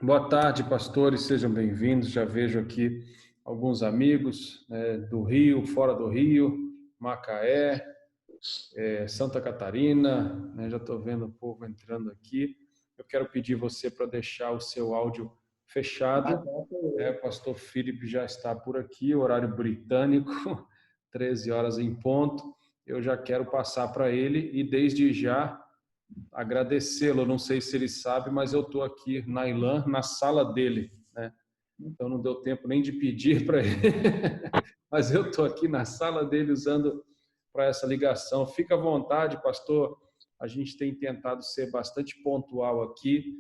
Boa tarde, pastores, sejam bem-vindos. Já vejo aqui alguns amigos do Rio, fora do Rio, Macaé, Santa Catarina, né? Já estou vendo o povo entrando aqui. Eu quero pedir você para deixar o seu áudio fechado. O pastor Felipe já está por aqui, horário britânico, 13 horas em ponto. Eu já quero passar para ele e desde já agradecê-lo. Não sei se ele sabe, mas eu estou aqui na Ilan, na sala dele, né? Então não deu tempo nem de pedir para ele, mas eu estou aqui na sala dele usando para essa ligação. Fica à vontade, pastor. A gente tem tentado ser bastante pontual aqui.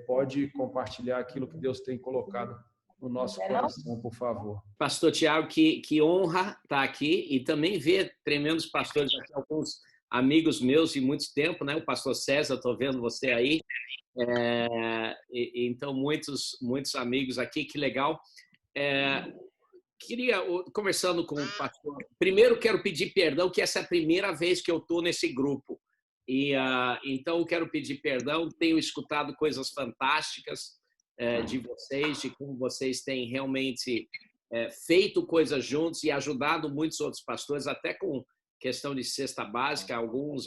Pode compartilhar aquilo que Deus tem colocado no nosso coração, por favor. Pastor Tiago, que honra estar aqui e também ver tremendos pastores aqui, alguns amigos meus de muito tempo, né? O pastor César, estou vendo você aí. Então, muitos amigos aqui, que legal. Queria, conversando com o pastor, primeiro quero pedir perdão, que essa é a primeira vez que eu estou nesse grupo. Então, eu quero pedir perdão, tenho escutado coisas fantásticas de vocês, de como vocês têm realmente feito coisas juntos e ajudado muitos outros pastores, até com questão de cesta básica, alguns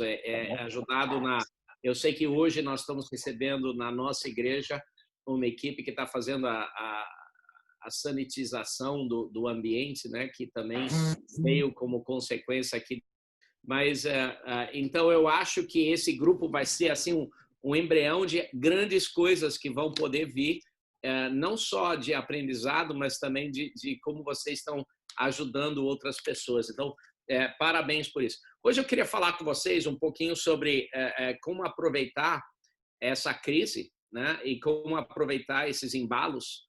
ajudado na... Eu sei que hoje nós estamos recebendo na nossa igreja uma equipe que está fazendo a sanitização do ambiente, né, que também veio como consequência aqui. Mas, então, eu acho que esse grupo vai ser assim um embrião de grandes coisas que vão poder vir, não só de aprendizado, mas também de como vocês estão ajudando outras pessoas. Então, parabéns por isso. Hoje eu queria falar com vocês um pouquinho sobre como aproveitar essa crise, né, e como aproveitar esses embalos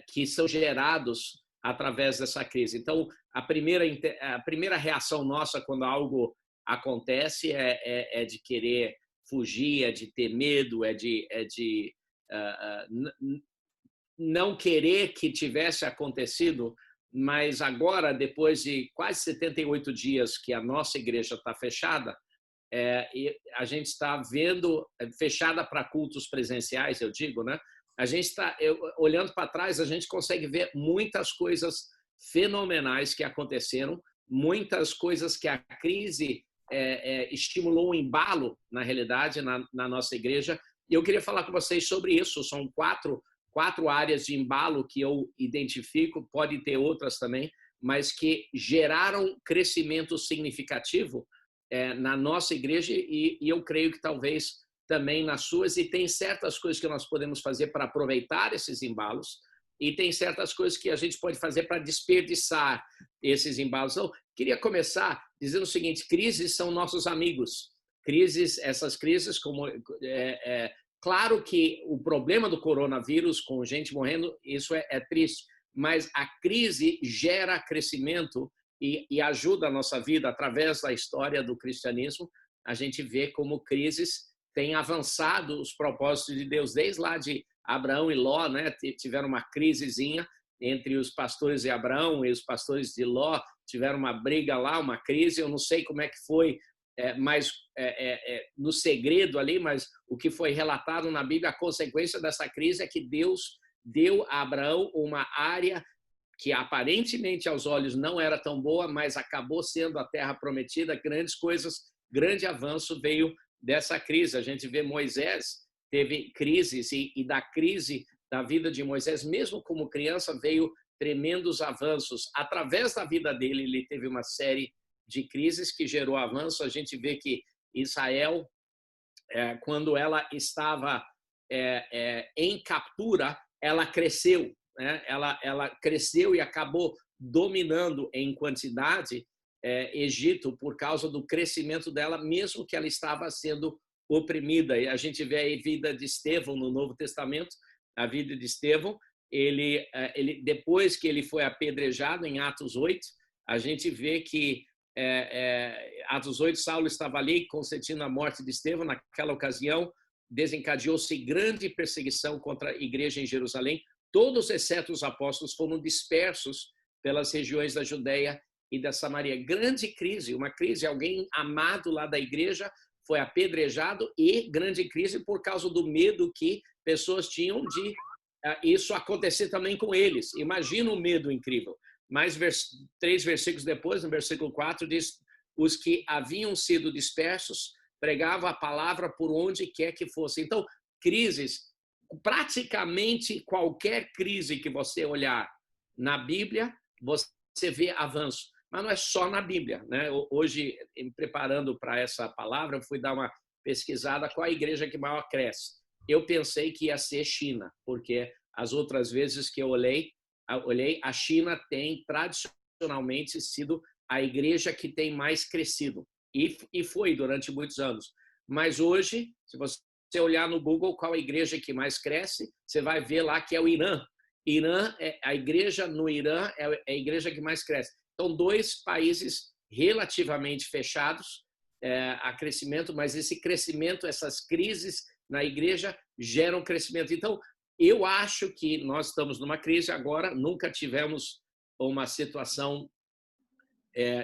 que são gerados através dessa crise. Então, a primeira reação nossa quando algo acontece é de querer fugir, é de ter medo, é de não querer que tivesse acontecido, mas agora, depois de quase 78 dias que a nossa igreja está fechada, e a gente está vendo, fechada para cultos presenciais, eu digo, né? A gente está, olhando para trás, a gente consegue ver muitas coisas fenomenais que aconteceram, muitas coisas que a crise estimulou um embalo, na realidade, na nossa igreja. E eu queria falar com vocês sobre isso. São quatro áreas de embalo que eu identifico, pode ter outras também, mas que geraram crescimento significativo na nossa igreja e eu creio que talvez também nas suas, e tem certas coisas que nós podemos fazer para aproveitar esses embalos e tem certas coisas que a gente pode fazer para desperdiçar esses embalos. Então, queria começar dizendo o seguinte: crises são nossos amigos. Essas crises, como claro que o problema do coronavírus, com gente morrendo, isso é triste, mas a crise gera crescimento e ajuda a nossa vida. Através da história do cristianismo, a gente vê como crises têm avançado os propósitos de Deus. Desde lá de Abraão e Ló, né, tiveram uma crisezinha entre os pastores de Abraão e os pastores de Ló, tiveram uma briga lá, uma crise. Eu não sei como é que foi, mas no segredo ali, mas o que foi relatado na Bíblia, a consequência dessa crise é que Deus deu a Abraão uma área que aparentemente aos olhos não era tão boa, mas acabou sendo a terra prometida. Grandes coisas, grande avanço veio dessa crise. A gente vê Moisés teve crises e da crise da vida de Moisés, mesmo como criança, veio tremendos avanços. Através da vida dele, ele teve uma série de crises que gerou avanço. A gente vê que Israel, quando ela estava em captura, ela cresceu, né? Ela cresceu e acabou dominando em quantidade Egito por causa do crescimento dela, mesmo que ela estava sendo oprimida. E a gente vê a vida de Estevão no Novo Testamento, a vida de Estevão, ele depois que ele foi apedrejado em Atos 8, a gente vê que Atos 8, Saulo estava ali consentindo a morte de Estevão. Naquela ocasião, desencadeou-se grande perseguição contra a igreja em Jerusalém. Todos, exceto os apóstolos, foram dispersos pelas regiões da Judéia e da Samaria. Grande crise, uma crise. Alguém amado lá da igreja foi apedrejado e grande crise por causa do medo que pessoas tinham de isso acontecer também com eles. Imagina um medo incrível. Mas 3 versículos depois, no versículo 4, diz: os que haviam sido dispersos pregavam a palavra por onde quer que fosse. Então, crises, praticamente qualquer crise que você olhar na Bíblia, você vê avanço. Mas não é só na Bíblia, né? Hoje, me preparando para essa palavra, eu fui dar uma pesquisada qual a igreja que maior cresce. Eu pensei que ia ser China, porque as outras vezes que eu olhei, a China tem tradicionalmente sido a igreja que tem mais crescido. E foi durante muitos anos. Mas hoje, se você olhar no Google qual a igreja que mais cresce, você vai ver lá que é o Irã. A igreja no Irã é a igreja que mais cresce. Então, 2 países relativamente fechados a crescimento, mas esse crescimento, essas crises na igreja geram crescimento. Então, eu acho que nós estamos numa crise agora, nunca tivemos uma situação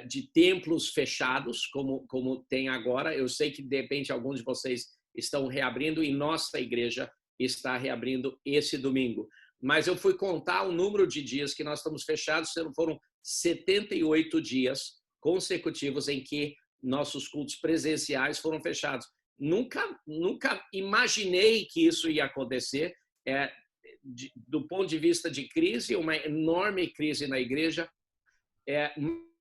de templos fechados como tem agora. Eu sei que, de repente, alguns de vocês estão reabrindo e nossa igreja está reabrindo esse domingo. Mas eu fui contar o número de dias que nós estamos fechados, foram 78 dias consecutivos em que nossos cultos presenciais foram fechados. Nunca imaginei que isso ia acontecer. Do ponto de vista de crise, uma enorme crise na igreja,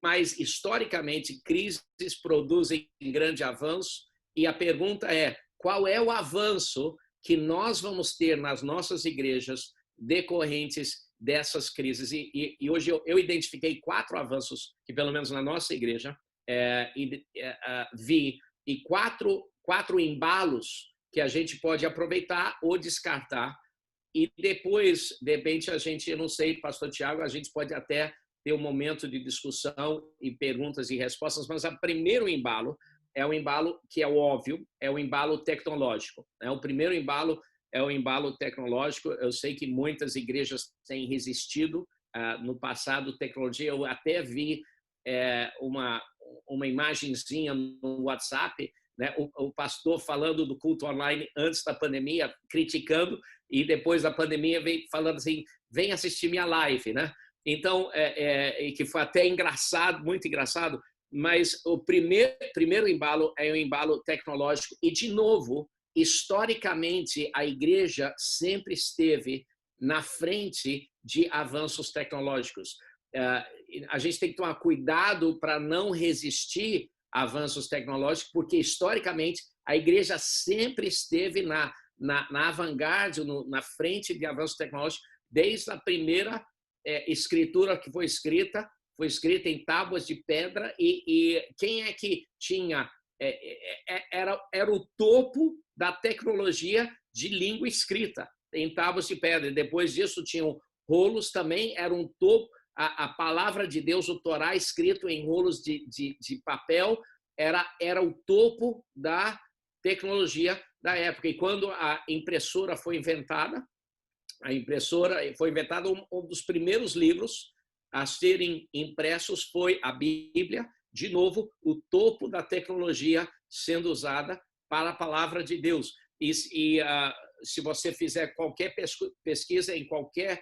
mas historicamente crises produzem grande avanço, e a pergunta é: qual é o avanço que nós vamos ter nas nossas igrejas decorrentes dessas crises? E hoje eu identifiquei 4 avanços que, pelo menos na nossa igreja, vi, e 4 embalos que a gente pode aproveitar ou descartar. E depois, de repente, eu não sei, pastor Tiago, a gente pode até ter um momento de discussão e perguntas e respostas, mas o primeiro embalo é o embalo que é o óbvio, é o embalo tecnológico. O primeiro embalo é o embalo tecnológico. Eu sei que muitas igrejas têm resistido no passado tecnologia. Eu até vi uma imagenzinha no WhatsApp, né? O pastor falando do culto online antes da pandemia, criticando, e depois da pandemia vem falando assim: vem assistir minha live, né? Então, que foi até engraçado, muito engraçado. Mas o primeiro embalo é o embalo tecnológico. E, de novo, historicamente, a igreja sempre esteve na frente de avanços tecnológicos. A gente tem que tomar cuidado para não resistir a avanços tecnológicos, porque, historicamente, a igreja sempre esteve na avant-garde, na frente de avanços tecnológicos, desde a primeira escritura que foi escrita em tábuas de pedra. E quem é que tinha? Era o topo da tecnologia de língua escrita, em tábuas de pedra. E depois disso tinham rolos também, era um topo. A palavra de Deus, o Torá, escrito em rolos de papel, era o topo da tecnologia da época. E quando a impressora foi inventada, um dos primeiros livros a serem impressos foi a Bíblia. De novo, o topo da tecnologia sendo usada para a palavra de Deus. E se você fizer qualquer pesquisa em qualquer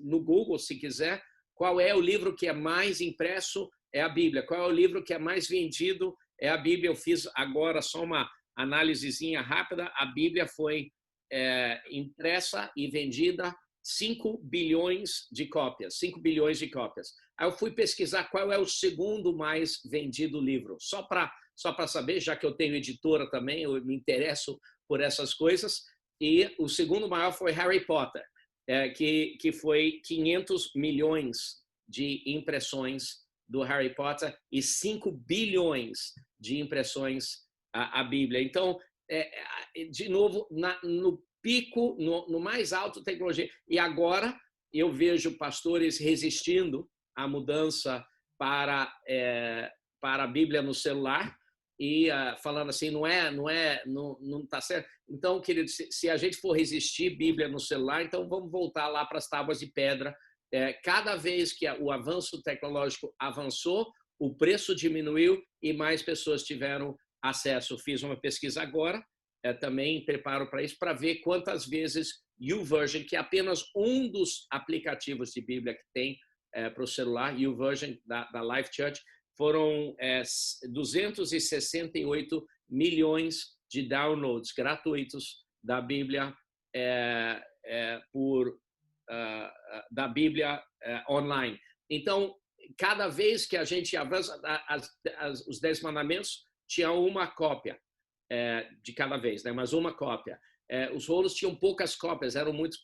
no Google, se quiser, qual é o livro que é mais impresso? É a Bíblia. Qual é o livro que é mais vendido? É a Bíblia. Eu fiz agora só uma análisezinha rápida. A Bíblia foi impressa e vendida 5 bilhões de cópias. 5 bilhões de cópias. Aí eu fui pesquisar qual é o segundo mais vendido livro. Só para saber, já que eu tenho editora também, eu me interesso por essas coisas. E o segundo maior foi Harry Potter, que foi 500 milhões de impressões do Harry Potter e 5 bilhões de impressões a Bíblia. Então, de novo, no pico, no mais alto tecnologia. E agora eu vejo pastores resistindo à mudança para a Bíblia no celular e falando assim, não está certo. Então, querido, se a gente for resistir Bíblia no celular, então vamos voltar lá para as tábuas de pedra. Cada vez que o avanço tecnológico avançou, o preço diminuiu e mais pessoas tiveram acesso. Fiz uma pesquisa agora, também preparo para isso, para ver quantas vezes YouVersion, que é apenas um dos aplicativos de Bíblia que tem para o celular, YouVersion da Life Church, foram 268 milhões de downloads gratuitos da Bíblia da Bíblia online. Então, cada vez que a gente avança, os 10 mandamentos tinha uma cópia de cada vez, né? Mas uma cópia. Os rolos tinham poucas cópias, eram muito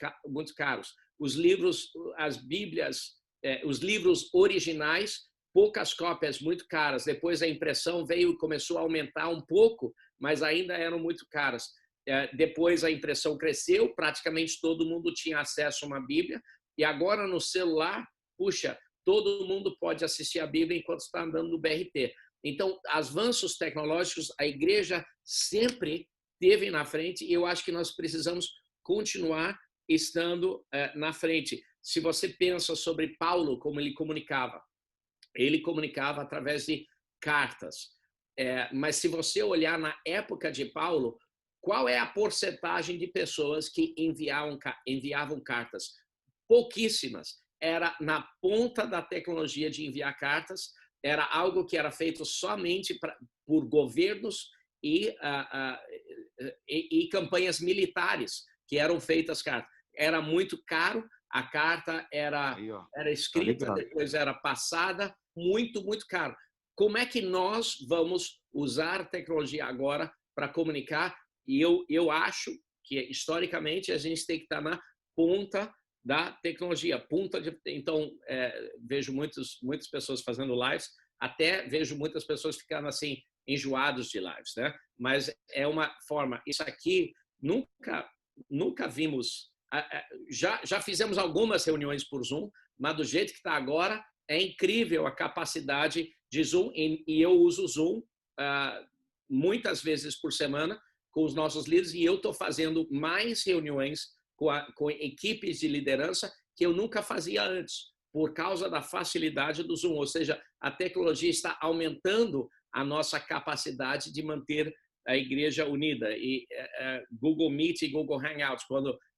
caros. Os livros, as Bíblias, os livros originais, poucas cópias, muito caras. Depois a impressão veio e começou a aumentar um pouco, mas ainda eram muito caras. Depois a impressão cresceu, praticamente todo mundo tinha acesso a uma Bíblia, e agora no celular, puxa, todo mundo pode assistir a Bíblia enquanto está andando no BRT. Então, avanços tecnológicos, a igreja sempre esteve na frente, e eu acho que nós precisamos continuar estando na frente. Se você pensa sobre Paulo, como ele comunicava através de cartas. Mas se você olhar na época de Paulo, qual é a porcentagem de pessoas que enviavam cartas? Pouquíssimas. Era na ponta da tecnologia de enviar cartas, era algo que era feito somente por governos e campanhas militares que eram feitas cartas. Era muito caro, a carta era escrita, depois era passada, muito, muito caro. Como é que nós vamos usar a tecnologia agora para comunicar? E eu acho que, historicamente, a gente tem que estar na ponta da tecnologia. Então, vejo muitas pessoas fazendo lives, até vejo muitas pessoas ficando assim, enjoados de lives, né? Mas é uma forma. Isso aqui, nunca vimos. Já fizemos algumas reuniões por Zoom, mas do jeito que está agora, é incrível a capacidade de Zoom, e eu uso o Zoom muitas vezes por semana com os nossos líderes, e eu estou fazendo mais reuniões com equipes de liderança que eu nunca fazia antes, por causa da facilidade do Zoom. Ou seja, a tecnologia está aumentando a nossa capacidade de manter a igreja unida. E Google Meet e Google Hangouts,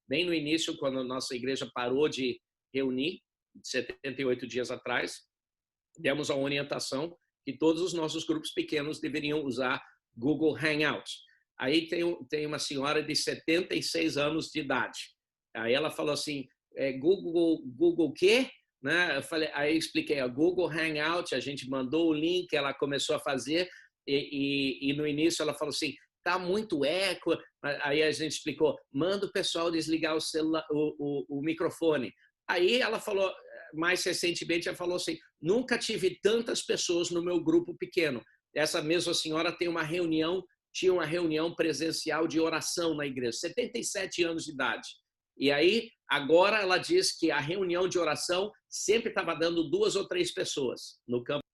bem no início, quando a nossa igreja parou de reunir, 78 dias atrás, demos a orientação que todos os nossos grupos pequenos deveriam usar Google Hangouts. Aí tem uma senhora de 76 anos de idade. Aí ela falou assim, Google quê? Né? Aí eu expliquei, a Google Hangout, a gente mandou o link, ela começou a fazer, e no início ela falou assim, tá muito eco. Aí a gente explicou, manda o pessoal desligar o celular, o microfone. Aí ela falou, mais recentemente, ela falou assim, nunca tive tantas pessoas no meu grupo pequeno. Essa mesma senhora tinha uma reunião presencial de oração na igreja, 77 anos de idade. E aí, agora ela diz que a reunião de oração sempre estava dando 2 ou 3 pessoas no campo.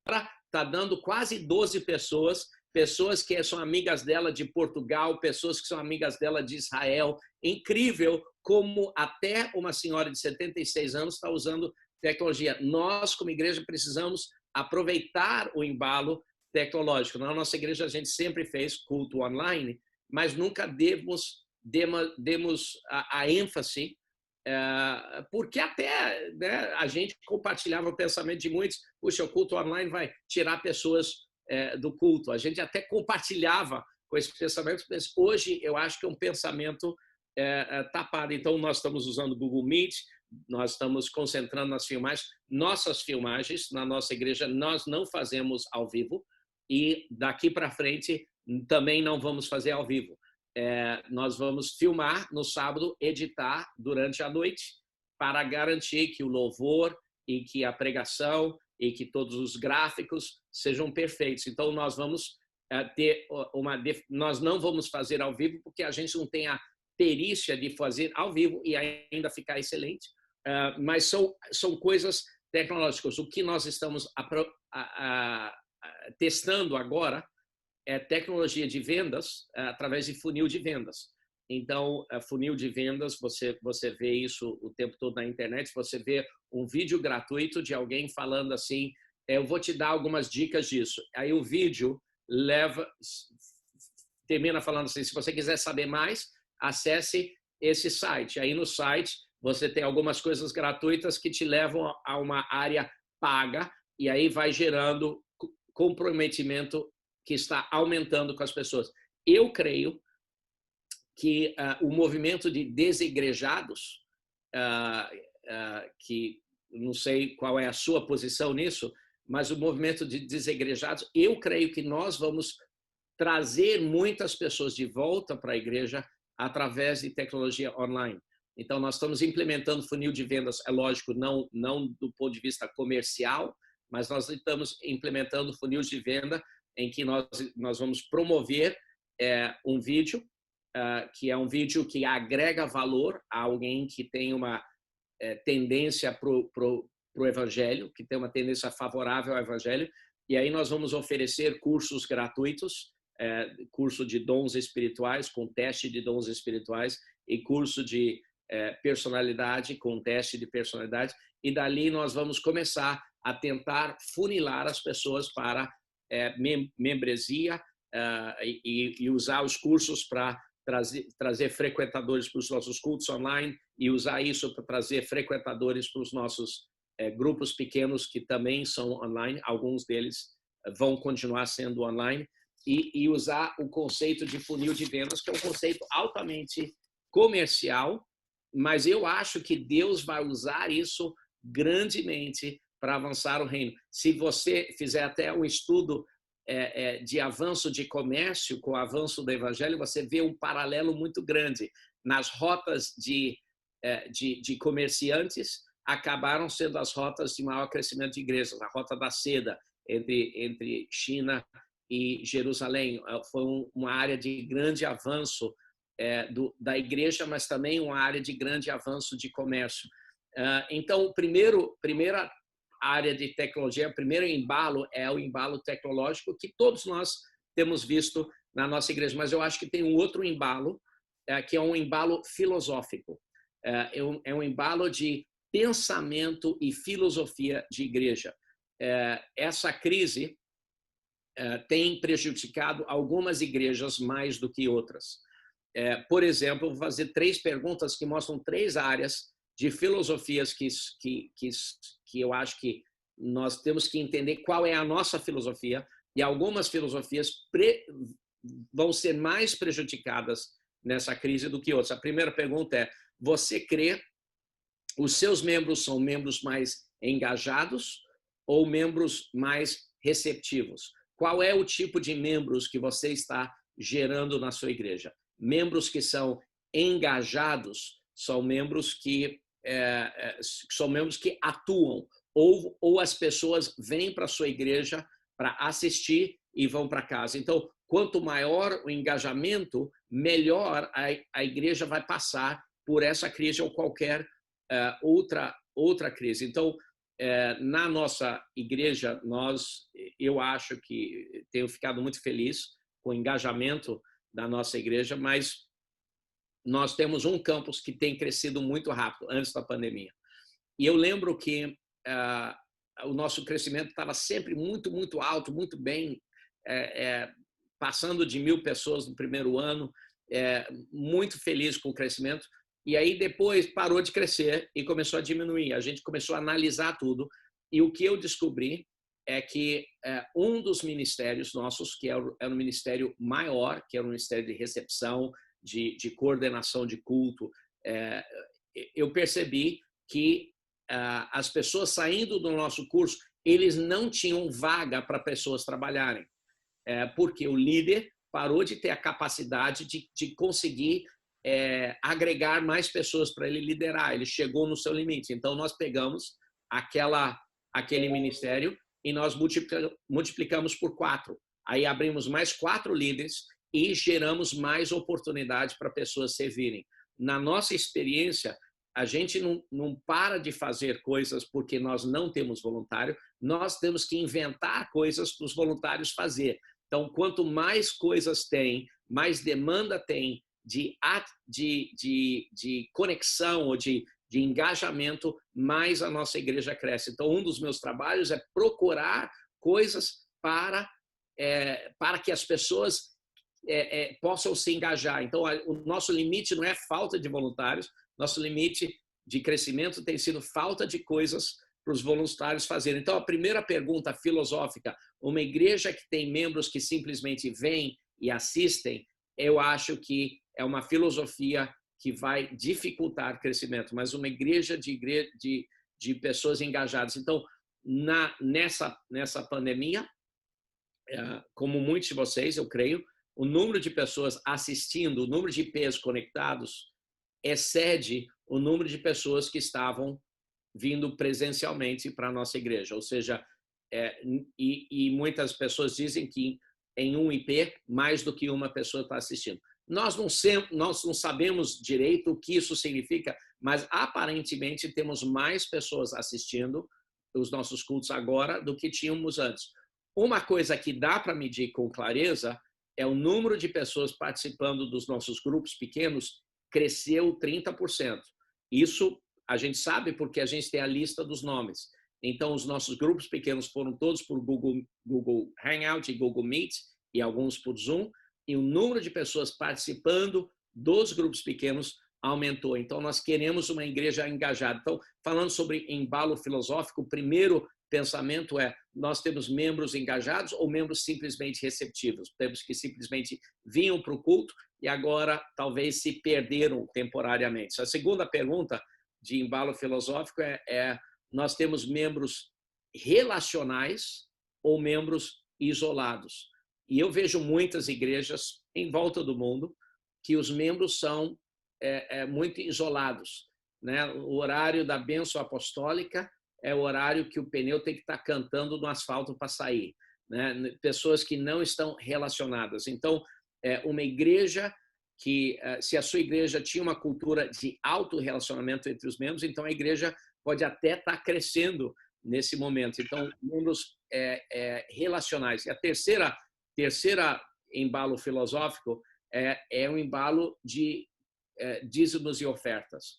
Agora está dando quase 12 pessoas que são amigas dela de Portugal, pessoas que são amigas dela de Israel. Incrível como até uma senhora de 76 anos está usando tecnologia. Nós, como igreja, precisamos aproveitar o embalo tecnológico. Na nossa igreja, a gente sempre fez culto online, mas nunca demos a ênfase, porque até, né, a gente compartilhava o pensamento de muitos, puxa, o culto online vai tirar pessoas do culto. A gente até compartilhava com esse pensamento, mas hoje eu acho que é um pensamento tapado. Então, nós estamos usando o Google Meet, nós estamos concentrando nas filmagens. Nossas filmagens, na nossa igreja, nós não fazemos ao vivo, e daqui para frente também não vamos fazer ao vivo. Nós vamos filmar no sábado, editar durante a noite, para garantir que o louvor e que a pregação e que todos os gráficos sejam perfeitos. Então, nós vamos nós não vamos fazer ao vivo, porque a gente não tem a perícia de fazer ao vivo e ainda ficar excelente, mas são coisas tecnológicas. O que nós estamos testando agora é tecnologia de vendas através de funil de vendas. Então, funil de vendas, você vê isso o tempo todo na internet, você vê um vídeo gratuito de alguém falando assim, eu vou te dar algumas dicas disso. Aí o vídeo termina falando assim, se você quiser saber mais, acesse esse site. Aí no site você tem algumas coisas gratuitas que te levam a uma área paga e aí vai gerando comprometimento que está aumentando com as pessoas. Eu creio que o movimento de desigrejados, que não sei qual é a sua posição nisso, mas o movimento de desigrejados, eu creio que nós vamos trazer muitas pessoas de volta para a igreja através de tecnologia online. Então, nós estamos implementando funil de vendas, é lógico, não do ponto de vista comercial, mas nós estamos implementando funil de venda em que nós vamos promover um vídeo, que é um vídeo que agrega valor a alguém que tem uma tendência para o evangelho, que tem uma tendência favorável ao evangelho, e aí nós vamos oferecer cursos gratuitos, curso de dons espirituais, com teste de dons espirituais, e curso de personalidade, com teste de personalidade, e dali nós vamos começar a tentar funilar as pessoas para membresia e usar os cursos para trazer frequentadores para os nossos cultos online e usar isso para trazer frequentadores para os nossos grupos pequenos que também são online, alguns deles vão continuar sendo online, e usar o conceito de funil de vendas, que é um conceito altamente comercial, mas eu acho que Deus vai usar isso grandemente para avançar o reino. Se você fizer até um estudo de avanço de comércio com o avanço do evangelho, você vê um paralelo muito grande. Nas rotas de comerciantes, acabaram sendo as rotas de maior crescimento de igrejas. A rota da seda entre China e Jerusalém foi uma área de grande avanço da igreja, mas também uma área de grande avanço de comércio. Então, primeira área de tecnologia, o primeiro embalo é o embalo tecnológico que todos nós temos visto na nossa igreja, mas eu acho que tem um outro embalo, que é um embalo filosófico. É um embalo de pensamento e filosofia de igreja. Essa crise tem prejudicado algumas igrejas mais do que outras. Por exemplo, vou fazer 3 perguntas que mostram 3 áreas de filosofias que eu acho que nós temos que entender qual é a nossa filosofia, e algumas filosofias vão ser mais prejudicadas nessa crise do que outras. A primeira pergunta é: você crê os seus membros são membros mais engajados ou membros mais receptivos? Qual é o tipo de membros que você está gerando na sua igreja? Membros que são engajados são membros que atuam, ou as pessoas vêm para a sua igreja para assistir e vão para casa. Então, quanto maior o engajamento, melhor a igreja vai passar por essa crise ou qualquer outra crise. Então, na nossa igreja, eu acho que tenho ficado muito feliz com o engajamento da nossa igreja, mas nós temos um campus que tem crescido muito rápido antes da pandemia. E eu lembro que o nosso crescimento estava sempre muito, muito alto, muito bem, passando de 1.000 pessoas no primeiro ano, muito feliz com o crescimento. E aí depois parou de crescer e começou a diminuir. A gente começou a analisar tudo. E o que eu descobri é que um dos ministérios nossos, que era um ministério maior, que era um ministério de recepção, de coordenação de culto, eu percebi que as pessoas saindo do nosso curso, eles não tinham vaga para pessoas trabalharem, porque o líder parou de ter a capacidade de conseguir agregar mais pessoas para ele liderar. Ele chegou no seu limite. Então, nós pegamos aquele ministério e nós multiplicamos por 4. Aí abrimos mais 4 líderes e geramos mais oportunidade para pessoas servirem. Na nossa experiência, a gente não para de fazer coisas porque nós não temos voluntário, nós temos que inventar coisas para os voluntários fazer. Então, quanto mais coisas tem, mais demanda tem de conexão ou de engajamento, mais a nossa igreja cresce. Então, um dos meus trabalhos é procurar coisas para para que as pessoas possam se engajar. Então, o nosso limite não é falta de voluntários, nosso limite de crescimento tem sido falta de coisas para os voluntários fazerem. Então, a primeira pergunta filosófica, uma igreja que tem membros que simplesmente vêm e assistem, eu acho que é uma filosofia que vai dificultar crescimento, mas uma igreja de pessoas engajadas. Então, nessa pandemia, como muitos de vocês, eu creio, o número de pessoas assistindo, o número de IPs conectados, excede o número de pessoas que estavam vindo presencialmente para a nossa igreja. Ou seja, e muitas pessoas dizem que em um IP, mais do que uma pessoa está assistindo. Nós não sabemos direito o que isso significa, mas aparentemente temos mais pessoas assistindo os nossos cultos agora do que tínhamos antes. Uma coisa que dá para medir com clareza é o número de pessoas participando dos nossos grupos pequenos cresceu 30%. Isso a gente sabe porque a gente tem a lista dos nomes. Então, os nossos grupos pequenos foram todos por Google Hangout e Google Meet e alguns por Zoom, e o número de pessoas participando dos grupos pequenos aumentou. Então, nós queremos uma igreja engajada. Então, falando sobre embalo filosófico, o primeiro pensamento é: nós temos membros engajados ou membros simplesmente receptivos? Temos que simplesmente vinham para o culto e agora talvez se perderam temporariamente. A segunda pergunta de embalo filosófico nós temos membros relacionais ou membros isolados? E eu vejo muitas igrejas em volta do mundo que os membros são muito isolados, né? O horário da bênção apostólica é o horário que o pneu tem que estar cantando no asfalto para sair, né? Pessoas que não estão relacionadas. Então, uma igreja que, se a sua igreja tinha uma cultura de auto-relacionamento entre os membros, então a igreja pode até estar crescendo nesse momento. Então, membros relacionais. E a terceira embalo filosófico é um embalo de dízimos e ofertas.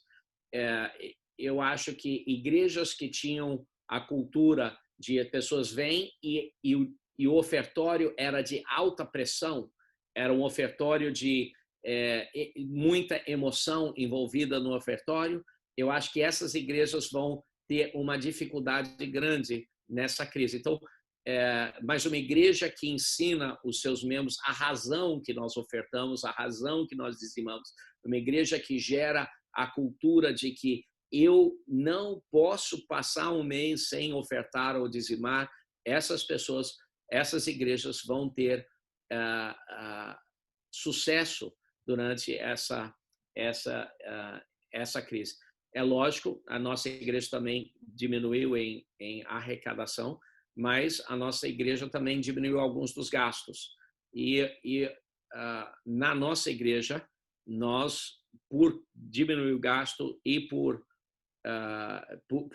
Eu acho que igrejas que tinham a cultura de pessoas vêm e o ofertório era de alta pressão, era um ofertório de muita emoção envolvida no ofertório, eu acho que essas igrejas vão ter uma dificuldade grande nessa crise. Então, mas uma igreja que ensina os seus membros a razão que nós ofertamos, a razão que nós dizimamos, uma igreja que gera a cultura de que eu não posso passar um mês sem ofertar ou dizimar, essas pessoas, essas igrejas vão ter sucesso durante essa crise. É lógico, a nossa igreja também diminuiu em arrecadação, mas a nossa igreja também diminuiu alguns dos gastos. Na nossa igreja, nós, por diminuir o gasto e por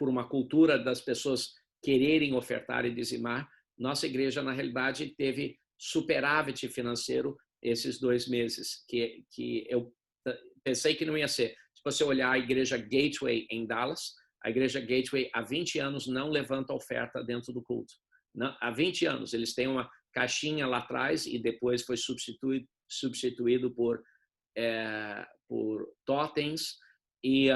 uma cultura das pessoas quererem ofertar e dizimar, nossa igreja, na realidade, teve superávit financeiro esses 2 meses, que eu pensei que não ia ser. Se você olhar a igreja Gateway em Dallas, a igreja Gateway há 20 anos não levanta oferta dentro do culto. Não, há 20 anos. Eles têm uma caixinha lá atrás e depois foi substituído por totens. E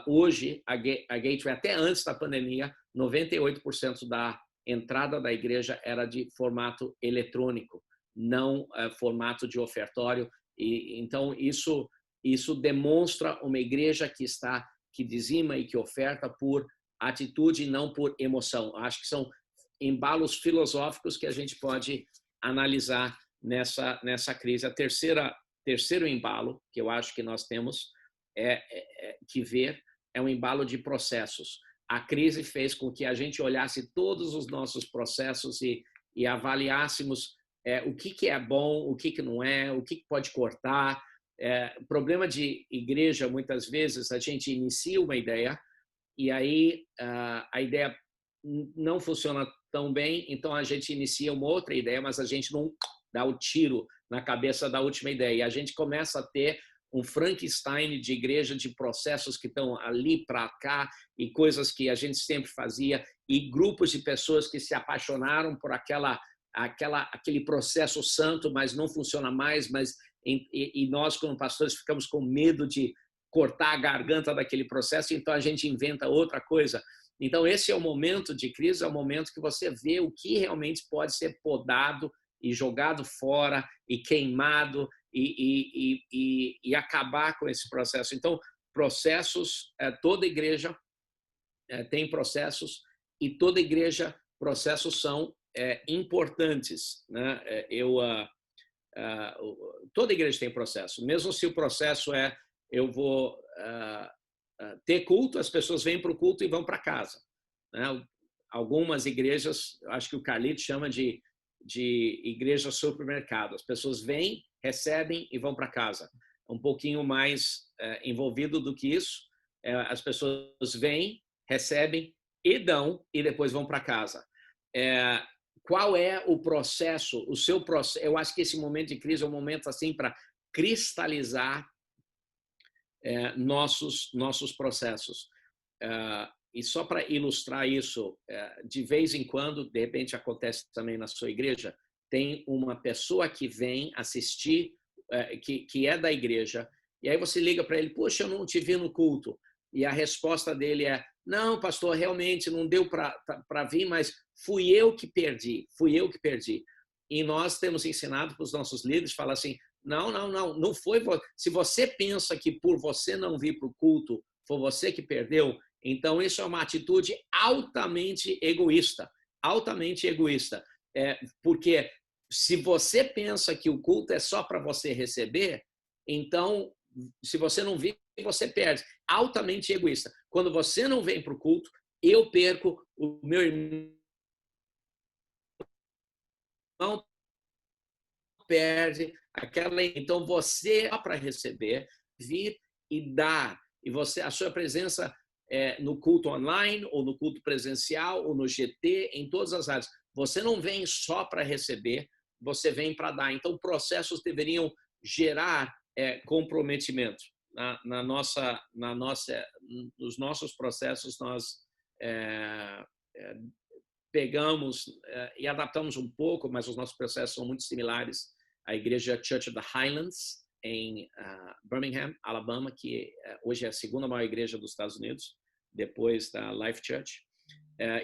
hoje, a Gateway, até antes da pandemia, 98% da entrada da igreja era de formato eletrônico, não formato de ofertório. E então, isso demonstra uma igreja que dizima e que oferta por atitude e não por emoção. Acho que são embalos filosóficos que a gente pode analisar nessa crise. Terceiro embalo que eu acho que nós temos que ver é um embalo de processos. A crise fez com que a gente olhasse todos os nossos processos e avaliássemos o que é bom, o que não é, o que pode cortar. O problema de igreja, muitas vezes, a gente inicia uma ideia e aí a ideia não funciona tão bem, então a gente inicia uma outra ideia, mas a gente não dá o tiro na cabeça da última ideia. E a gente começa a ter um Frankenstein de igreja, de processos que estão ali para cá e coisas que a gente sempre fazia e grupos de pessoas que se apaixonaram por aquela aquele processo santo, mas não funciona mais, e nós, como pastores, ficamos com medo de cortar a garganta daquele processo, então a gente inventa outra coisa. Então, esse é o momento de crise, é o momento que você vê o que realmente pode ser podado e jogado fora e queimado e acabar com esse processo. Então, processos, toda igreja tem processos e toda igreja, processos são importantes, né? Toda igreja tem processo, mesmo se o processo eu vou ter culto, as pessoas vêm para o culto e vão para casa, né? Algumas igrejas, acho que o Carlito chama de igreja supermercado, as pessoas vêm, recebem e vão para casa. Um pouquinho mais envolvido do que isso, as pessoas vêm, recebem e dão e depois vão para casa. Qual é o processo, o seu processo? Eu acho que esse momento de crise é um momento assim para cristalizar nossos processos. E só para ilustrar isso, de vez em quando, de repente acontece também na sua igreja, tem uma pessoa que vem assistir, que é da igreja, e aí você liga para ele, poxa, eu não te vi no culto. E a resposta dele é, não, pastor, realmente não deu para vir, mas fui eu que perdi. E nós temos ensinado para os nossos líderes, falar assim, não foi você. Se você pensa que por você não vir para o culto, foi você que perdeu, então isso é uma atitude altamente egoísta. Porque se você pensa que o culto é só para você receber, então, se você não vir, você perde. Altamente egoísta. Quando você não vem para o culto, eu perco, o meu irmão perde. Então, você é para receber, vir e dar. E a sua presença no culto online, ou no culto presencial, ou no GT, em todas as áreas. Você não vem só para receber, você vem para dar. Então, processos deveriam gerar comprometimento. Nos nossos processos, nós pegamos e adaptamos um pouco, mas os nossos processos são muito similares à igreja Church of the Highlands, em Birmingham, Alabama, que hoje é a segunda maior igreja dos Estados Unidos, depois da Life Church.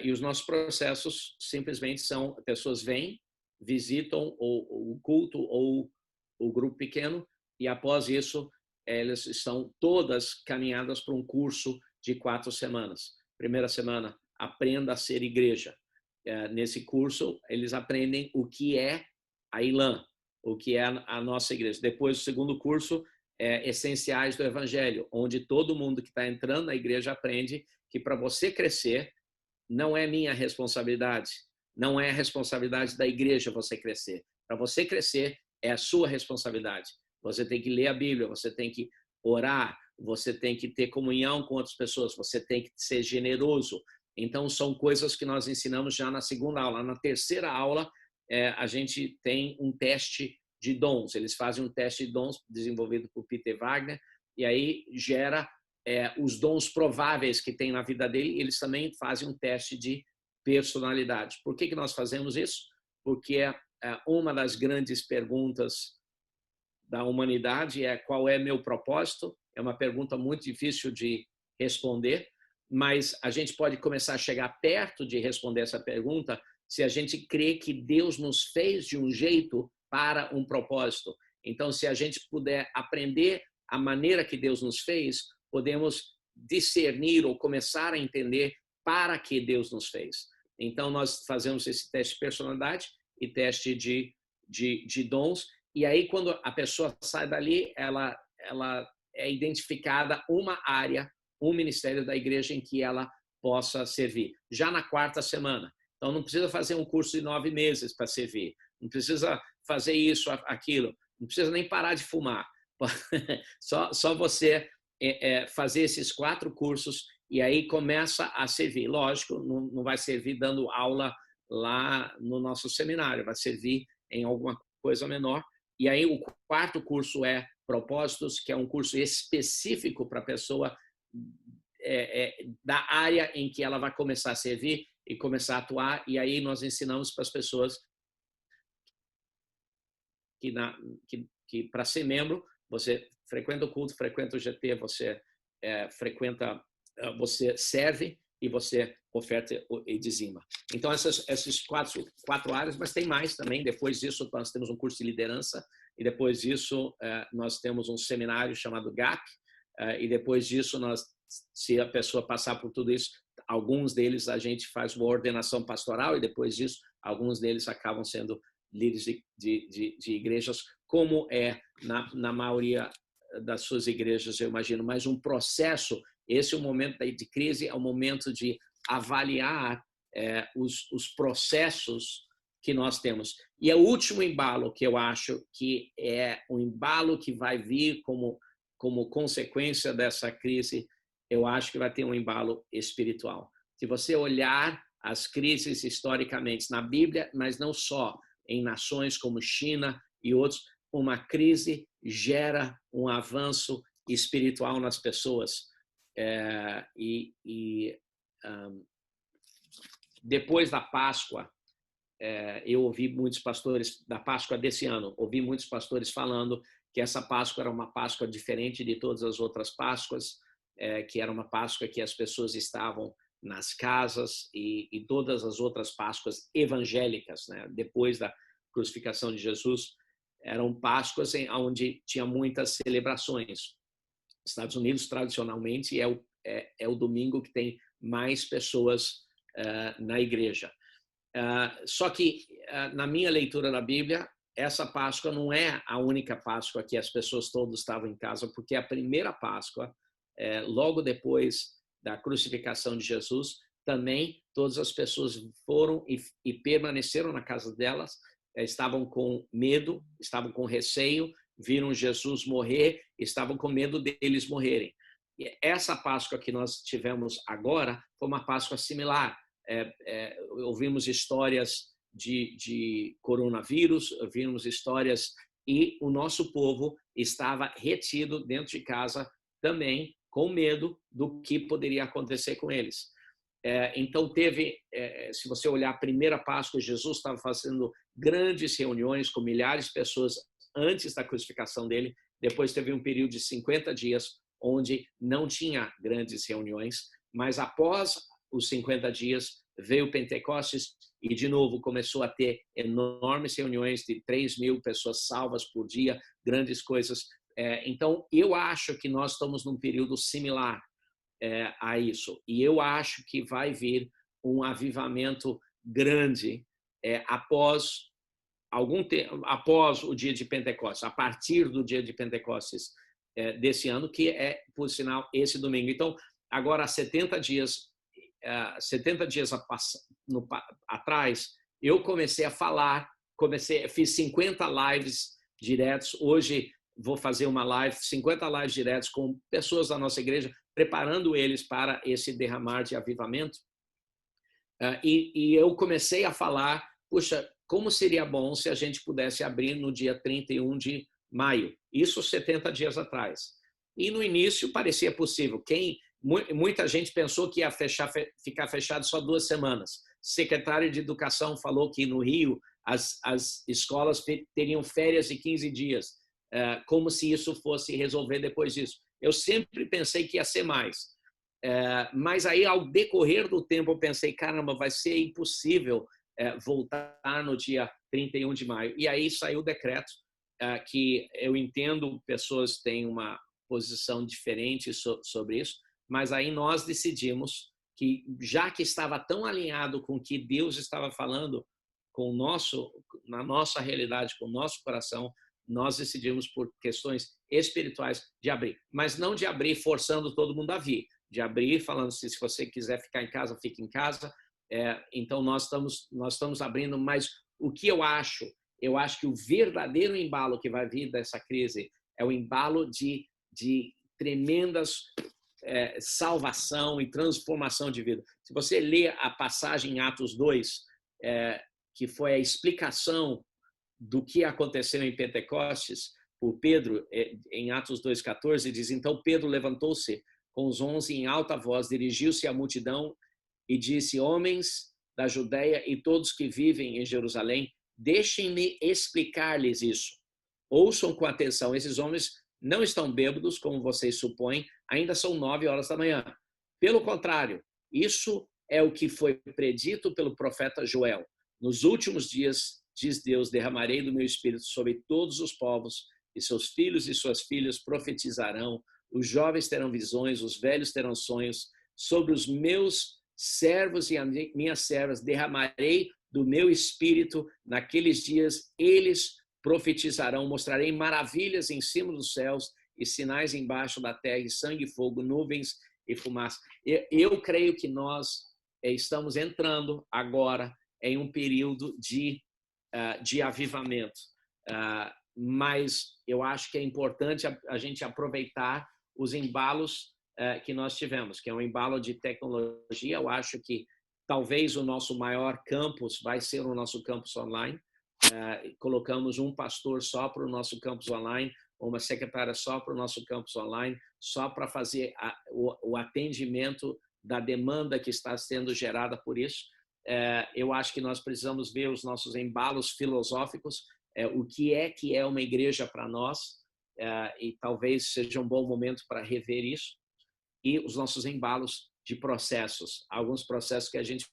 E os nossos processos simplesmente são, pessoas vêm, visitam o culto ou o grupo pequeno, e após isso, elas estão todas caminhadas para um curso de 4 semanas. Primeira semana, aprenda a ser igreja. Nesse curso, eles aprendem o que é a ILAM, o que é a nossa igreja. Depois, o segundo curso, Essenciais do Evangelho, onde todo mundo que está entrando na igreja aprende que para você crescer, não é minha responsabilidade, não é a responsabilidade da igreja você crescer. Para você crescer, é a sua responsabilidade. Você tem que ler a Bíblia, você tem que orar, você tem que ter comunhão com outras pessoas, você tem que ser generoso. Então, são coisas que nós ensinamos já na segunda aula. Na terceira aula, a gente tem um teste de dons. Eles fazem um teste de dons desenvolvido por Peter Wagner, e aí gera os dons prováveis que tem na vida dele. Eles também fazem um teste de personalidade. Por que nós fazemos isso? Porque uma das grandes perguntas da humanidade qual é meu propósito? É uma pergunta muito difícil de responder, mas a gente pode começar a chegar perto de responder essa pergunta se a gente crê que Deus nos fez de um jeito para um propósito. Então, se a gente puder aprender a maneira que Deus nos fez, podemos discernir ou começar a entender para que Deus nos fez. Então, nós fazemos esse teste de personalidade e teste de dons. E aí, quando a pessoa sai dali, ela é identificada uma área, um ministério da igreja em que ela possa servir. Já na 4ª semana. Então, não precisa fazer um curso de 9 meses para servir. Não precisa fazer isso, aquilo. Não precisa nem parar de fumar. Só você fazer esses 4 cursos e aí começa a servir. Lógico, não vai servir dando aula lá no nosso seminário, vai servir em alguma coisa menor. E aí o 4º curso é Propósitos, que é um curso específico para a pessoa da área em que ela vai começar a servir e começar a atuar. E aí nós ensinamos para as pessoas que para ser membro, você frequenta o culto, frequenta o GT, você você serve e você oferta e dizima. Então, essas quatro áreas, mas tem mais também. Depois disso, nós temos um curso de liderança, e depois disso, nós temos um seminário chamado GAP, e depois disso, se a pessoa passar por tudo isso, alguns deles a gente faz uma ordenação pastoral, e depois disso, alguns deles acabam sendo líderes de igrejas, como na maioria das suas igrejas, eu imagino. Mas um processo, esse é o momento de crise, é o momento de avaliar os processos que nós temos. E é o último embalo que eu acho que é um embalo que vai vir como consequência dessa crise. Eu acho que vai ter um embalo espiritual. Se você olhar as crises historicamente na Bíblia, mas não só, em nações como China e outros, uma crise gera um avanço espiritual nas pessoas. Depois da Páscoa, eu ouvi muitos pastores, da Páscoa desse ano, ouvi muitos pastores falando que essa Páscoa era uma Páscoa diferente de todas as outras Páscoas, que era uma Páscoa que as pessoas estavam nas casas, e todas as outras Páscoas evangélicas, né, depois da crucificação de Jesus, eram Páscoas onde tinha muitas celebrações. Estados Unidos, tradicionalmente, é o domingo que tem mais pessoas na igreja. Só que, na minha leitura da Bíblia, essa Páscoa não é a única Páscoa que as pessoas todas estavam em casa, porque a primeira Páscoa, logo depois da crucificação de Jesus, também todas as pessoas foram e permaneceram na casa delas, estavam com medo, estavam com receio, viram Jesus morrer, estavam com medo deles morrerem. E essa Páscoa que nós tivemos agora foi uma Páscoa similar. Ouvimos histórias de coronavírus, ouvimos histórias, e o nosso povo estava retido dentro de casa também, com medo do que poderia acontecer com eles. Então se você olhar a primeira Páscoa, Jesus estava fazendo grandes reuniões com milhares de pessoas antes da crucificação dele. Depois teve um período de 50 dias onde não tinha grandes reuniões, mas após os 50 dias veio o Pentecostes, e de novo começou a ter enormes reuniões de 3.000 pessoas salvas por dia, grandes coisas. Então eu acho que nós estamos num período similar a isso, e eu acho que vai vir um avivamento grande após algum tempo, após o dia de Pentecostes, a partir do dia de Pentecostes desse ano, que é, por sinal, esse domingo. Então, agora, 70 dias atrás, eu comecei a falar, fiz 50 lives diretos. Hoje vou fazer uma live, 50 lives diretos com pessoas da nossa igreja, preparando eles para esse derramar de avivamento. E eu comecei a falar, puxa, como seria bom se a gente pudesse abrir no dia 31 de maio. Isso 70 dias atrás. E no início parecia possível. Muita gente pensou que ia ficar fechado só 2 semanas. O secretário de Educação falou que no Rio as escolas teriam férias de 15 dias, como se isso fosse resolver depois disso. Eu sempre pensei que ia ser mais. Mas aí, ao decorrer do tempo, eu pensei, caramba, vai ser impossível voltar no dia 31 de maio. E aí saiu o decreto, que eu entendo pessoas têm uma posição diferente sobre isso, mas aí nós decidimos que, já que estava tão alinhado com o que Deus estava falando na nossa realidade, com o nosso coração, nós decidimos, por questões espirituais, de abrir. Mas não de abrir forçando todo mundo a vir, de abrir falando se você quiser ficar em casa, fique em casa. Então nós estamos abrindo, mas o que eu acho que o verdadeiro embalo que vai vir dessa crise é o embalo de tremendas salvação e transformação de vida. Se você ler a passagem em Atos 2, que foi a explicação do que aconteceu em Pentecostes por Pedro, em Atos 2,14, diz: então Pedro levantou-se com os 11 em alta voz, dirigiu-se à multidão e disse: homens da Judeia e todos que vivem em Jerusalém, deixem-me explicar-lhes isso. ouçam com atenção. Esses homens não estão bêbados, como vocês supõem, ainda são 9 horas da manhã. Pelo contrário, isso é o que foi predito pelo profeta Joel. Nos últimos dias, diz Deus, derramarei do meu espírito sobre todos os povos, e seus filhos e suas filhas profetizarão, os jovens terão visões, os velhos terão sonhos, sobre os meus servos e as minhas servas derramarei do meu espírito, naqueles dias eles profetizarão, mostrarei maravilhas em cima dos céus e sinais embaixo da terra, e sangue e fogo, nuvens e fumaça. Eu creio que nós estamos entrando agora em um período de avivamento, mas eu acho que é importante a gente aproveitar os embalos que nós tivemos, que é um embalo de tecnologia. Eu acho que talvez o nosso maior campus vai ser o nosso campus online. Colocamos um pastor só para o nosso campus online, uma secretária só para o nosso campus online, só para fazer o atendimento da demanda que está sendo gerada por isso. Eu acho que nós precisamos ver os nossos embalos filosóficos, o que é uma igreja para nós, e talvez seja um bom momento para rever isso, e os nossos embalos de processos. Alguns processos que a gente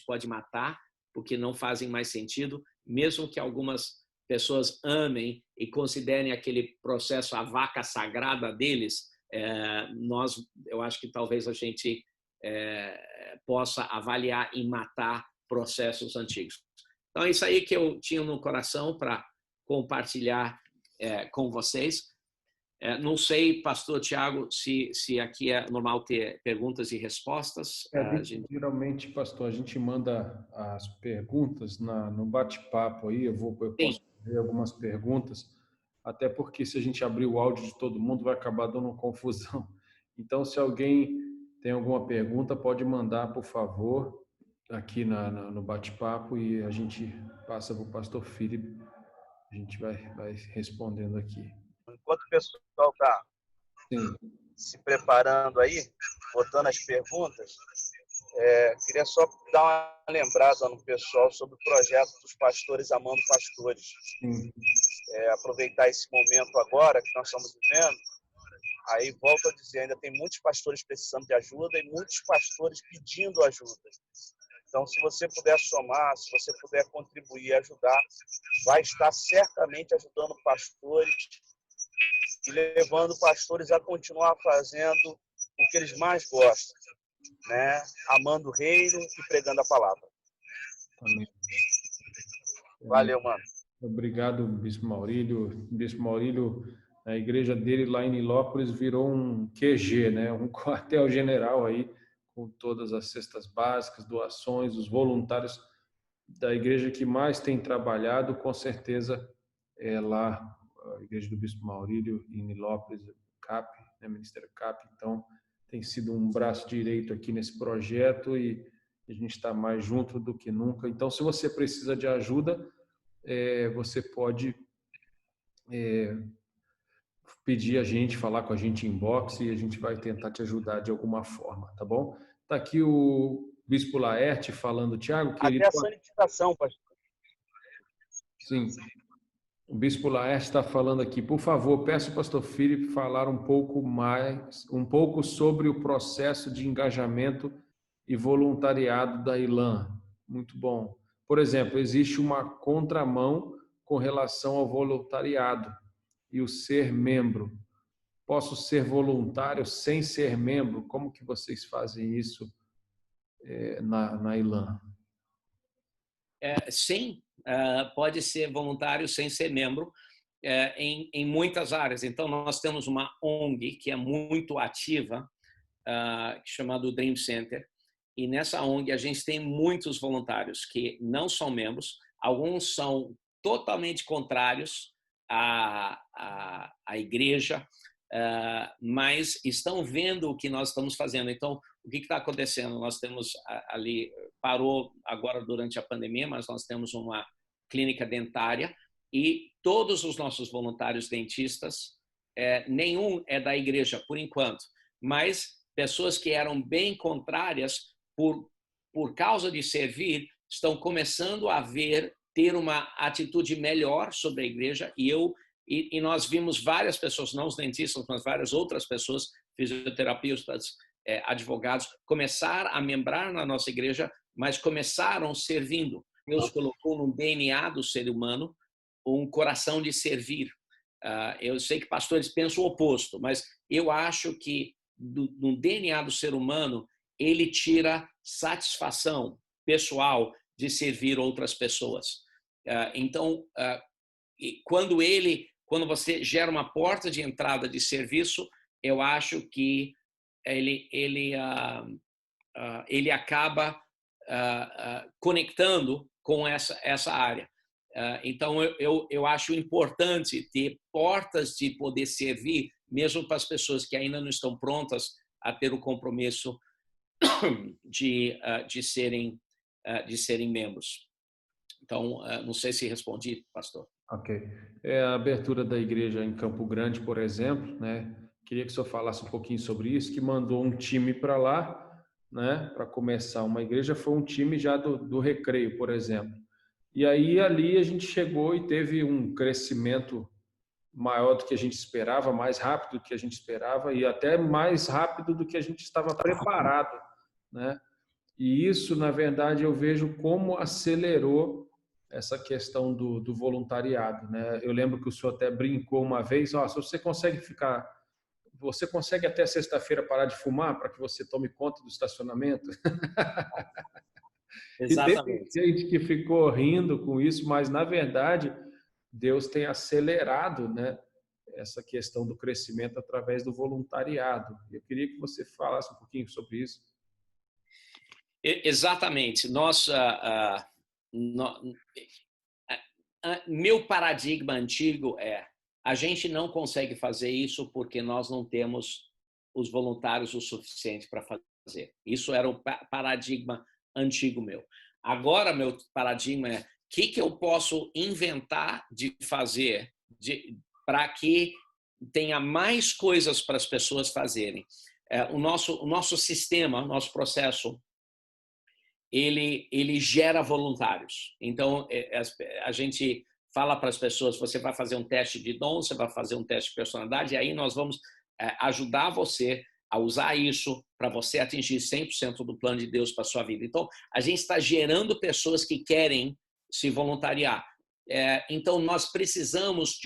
pode matar, porque não fazem mais sentido, mesmo que algumas pessoas amem e considerem aquele processo a vaca sagrada deles, eu acho que talvez a gente possa avaliar e matar processos antigos. Então, é isso aí que eu tinha no coração para compartilhar com vocês. Não sei, pastor Tiago, se aqui é normal ter perguntas e respostas. Geralmente, pastor, a gente manda as perguntas no bate-papo aí, eu posso ver algumas perguntas, até porque se a gente abrir o áudio de todo mundo vai acabar dando confusão. Então, se alguém tem alguma pergunta, pode mandar, por favor, aqui no bate-papo e a gente passa para o pastor Felipe, a gente vai respondendo aqui. Enquanto o pessoal está se preparando aí, botando as perguntas, queria só dar uma lembrada no pessoal sobre o projeto dos pastores amando pastores. Aproveitar esse momento agora que nós estamos vivendo, aí volto a dizer, ainda tem muitos pastores precisando de ajuda e muitos pastores pedindo ajuda. Então, se você puder somar, se você puder contribuir e ajudar, vai estar certamente ajudando pastores e levando pastores a continuar fazendo o que eles mais gostam, né? Amando o reino e pregando a palavra. Amém. Valeu, mano. Obrigado, Bispo Maurílio. Bispo Maurílio, a igreja dele lá em Nilópolis virou um QG, né? Um quartel-general aí, com todas as cestas básicas, doações, os voluntários da igreja que mais tem trabalhado, com certeza, é lá a igreja do Bispo Maurílio em Nilópolis, CAP, né, Ministério CAP. Então, tem sido um braço direito aqui nesse projeto e a gente está mais junto do que nunca. Então, se você precisa de ajuda, você pode pedir a gente, falar com a gente em inbox e a gente vai tentar te ajudar de alguma forma, tá bom? Está aqui o Bispo Laerte falando, Tiago, querido... Até a sanitização, pastor. Sim. O Bispo Laerte está falando aqui, por favor, peço ao pastor Felipe falar um pouco sobre o processo de engajamento e voluntariado da ILAM. Muito bom. Por exemplo, existe uma contramão com relação ao voluntariado e o ser membro. Posso ser voluntário sem ser membro? Como que vocês fazem isso na ILAM? Sim, pode ser voluntário sem ser membro em muitas áreas. Então, nós temos uma ONG que é muito ativa, chamada Dream Center, e nessa ONG a gente tem muitos voluntários que não são membros, alguns são totalmente contrários à igreja, mas estão vendo o que nós estamos fazendo. Então, o que está acontecendo? Nós temos ali, parou agora durante a pandemia, mas nós temos uma clínica dentária e todos os nossos voluntários dentistas, nenhum é da igreja por enquanto, mas pessoas que eram bem contrárias por causa de servir, estão começando a ter uma atitude melhor sobre a igreja, e E nós vimos várias pessoas, não os dentistas, mas várias outras pessoas, fisioterapeutas, advogados, começar a membrar na nossa igreja, mas começaram servindo. Deus colocou no DNA do ser humano um coração de servir. Eu sei que pastores pensam o oposto, mas eu acho que no DNA do ser humano, ele tira satisfação pessoal de servir outras pessoas. Então, quando você gera uma porta de entrada de serviço, eu acho que ele acaba conectando com essa área. Então, eu acho importante ter portas de poder servir, mesmo para as pessoas que ainda não estão prontas a ter o compromisso de serem membros. Então, não sei se respondi, pastor. Ok. A abertura da igreja em Campo Grande, por exemplo, né? Queria que o senhor falasse um pouquinho sobre isso, que mandou um time para lá, né? Para começar uma igreja, foi um time já do Recreio, por exemplo. E aí ali a gente chegou e teve um crescimento maior do que a gente esperava, mais rápido do que a gente esperava e até mais rápido do que a gente estava preparado, né? E isso, na verdade, eu vejo como acelerou essa questão do voluntariado, né? Eu lembro que o senhor até brincou uma vez, se você consegue até sexta-feira parar de fumar para que você tome conta do estacionamento? Exatamente. E teve gente que ficou rindo com isso, mas na verdade Deus tem acelerado, né, essa questão do crescimento através do voluntariado. Eu queria que você falasse um pouquinho sobre isso. Exatamente. Meu paradigma antigo a gente não consegue fazer isso porque nós não temos os voluntários o suficiente para fazer. Isso era o paradigma antigo meu. Agora, meu paradigma é o que eu posso inventar de fazer para que tenha mais coisas para as pessoas fazerem. O nosso sistema, o nosso processo, ele gera voluntários. Então, a gente fala para as pessoas, você vai fazer um teste de dom, você vai fazer um teste de personalidade, e aí nós vamos ajudar você a usar isso para você atingir 100% do plano de Deus para a sua vida. Então, a gente está gerando pessoas que querem se voluntariar. Então, nós precisamos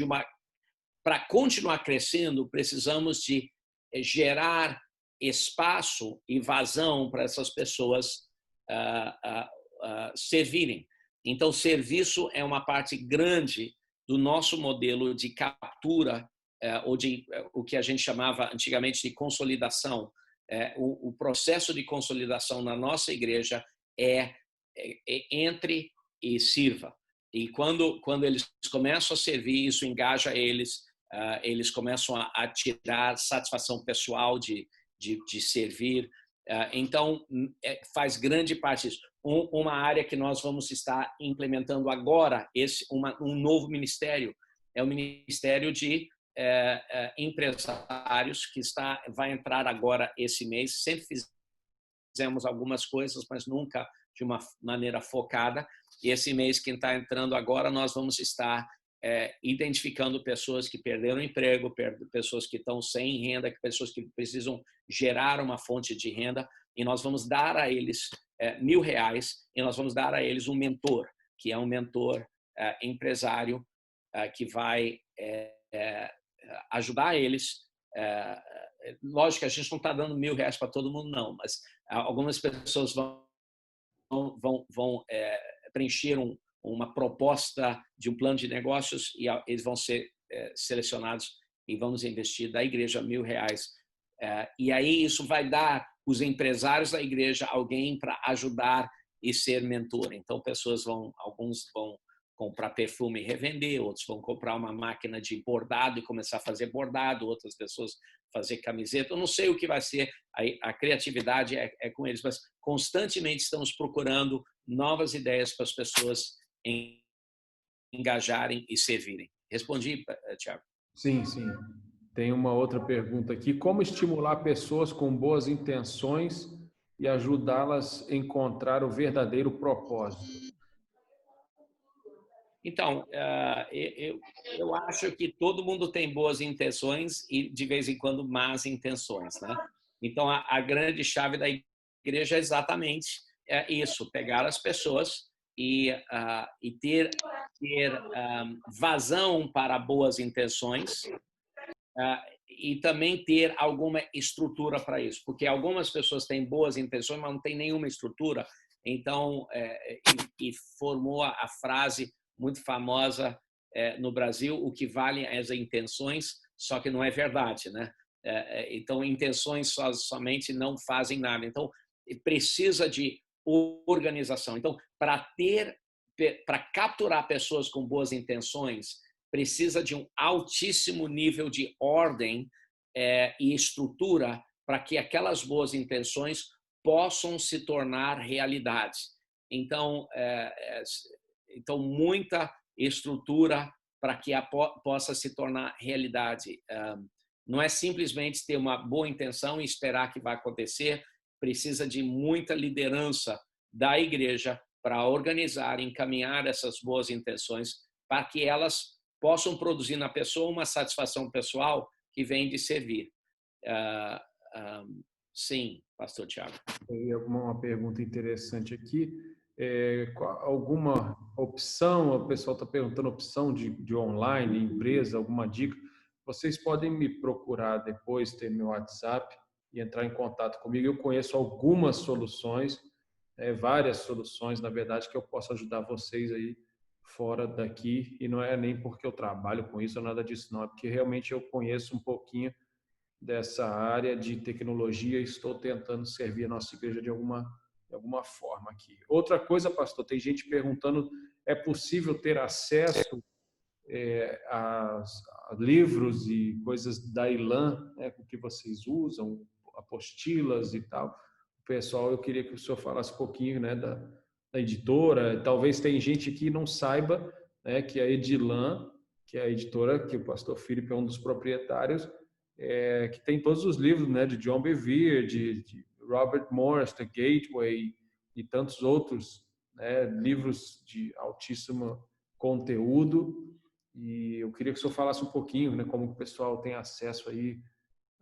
para continuar crescendo, precisamos de gerar espaço e vazão para essas pessoas servirem. Então, serviço é uma parte grande do nosso modelo de captura ou de o que a gente chamava antigamente de consolidação. O processo de consolidação na nossa igreja entre e sirva. E quando eles começam a servir, isso engaja eles, eles começam a tirar satisfação pessoal de servir. Então, faz grande parte disso. Uma área que nós vamos estar implementando agora, um novo ministério, é o Ministério de Empresários, que vai entrar agora esse mês. Sempre fizemos algumas coisas, mas nunca de uma maneira focada. E esse mês, quem está entrando agora, nós vamos estar identificando pessoas que perderam o emprego, pessoas que estão sem renda, pessoas que precisam gerar uma fonte de renda, e nós vamos dar a eles R$1.000, e nós vamos dar a eles um mentor, que é um mentor empresário que vai ajudar eles. Lógico que a gente não está dando R$1.000 para todo mundo, não, mas algumas pessoas vão preencher uma proposta de um plano de negócios e eles vão ser selecionados e vamos investir da igreja R$1.000. E aí isso vai dar os empresários da igreja alguém para ajudar e ser mentor. Então alguns vão comprar perfume e revender, outros vão comprar uma máquina de bordado e começar a fazer bordado, outras pessoas fazer camiseta. Eu não sei o que vai ser, a criatividade é com eles, mas constantemente estamos procurando novas ideias para as pessoas engajarem e servirem. Respondi, Tiago? Sim, sim. Tem uma outra pergunta aqui. Como estimular pessoas com boas intenções e ajudá-las a encontrar o verdadeiro propósito? Então, eu acho que todo mundo tem boas intenções e, de vez em quando, más intenções, né? Então, a grande chave da igreja é exatamente isso, pegar as pessoas e ter vazão para boas intenções e também ter alguma estrutura para isso, porque algumas pessoas têm boas intenções, mas não tem nenhuma estrutura. Então, e formou a frase muito famosa no Brasil: o que vale as intenções, só que não é verdade, né? Então, intenções somente não fazem nada. Então, precisa de organização. Então, para capturar pessoas com boas intenções, precisa de um altíssimo nível de ordem e estrutura para que aquelas boas intenções possam se tornar realidade. Então, muita estrutura para que possa se tornar realidade. Não é simplesmente ter uma boa intenção e esperar que vai acontecer. Precisa de muita liderança da igreja para organizar, encaminhar essas boas intenções para que elas possam produzir na pessoa uma satisfação pessoal que vem de servir. Sim, pastor Tiago. Uma pergunta interessante aqui. Alguma opção, o pessoal está perguntando opção de online, empresa, alguma dica? Vocês podem me procurar depois, ter meu WhatsApp e entrar em contato comigo. Eu conheço algumas soluções, várias soluções, na verdade, que eu posso ajudar vocês aí fora daqui, e não é nem porque eu trabalho com isso ou nada disso, não, é porque realmente eu conheço um pouquinho dessa área de tecnologia e estou tentando servir a nossa igreja de alguma forma aqui. Outra coisa, pastor, tem gente perguntando, é possível ter acesso a livros e coisas da ILAM, né, que vocês usam, apostilas e tal? Pessoal, eu queria que o senhor falasse um pouquinho, né, da editora. Talvez tem gente que não saiba, né, que a Edilan, que é a editora que o pastor Filipe é um dos proprietários, que tem todos os livros, né, de John Bevere, de Robert Morris, The Gateway e tantos outros, né, livros de altíssimo conteúdo. E eu queria que o senhor falasse um pouquinho, né, como o pessoal tem acesso aí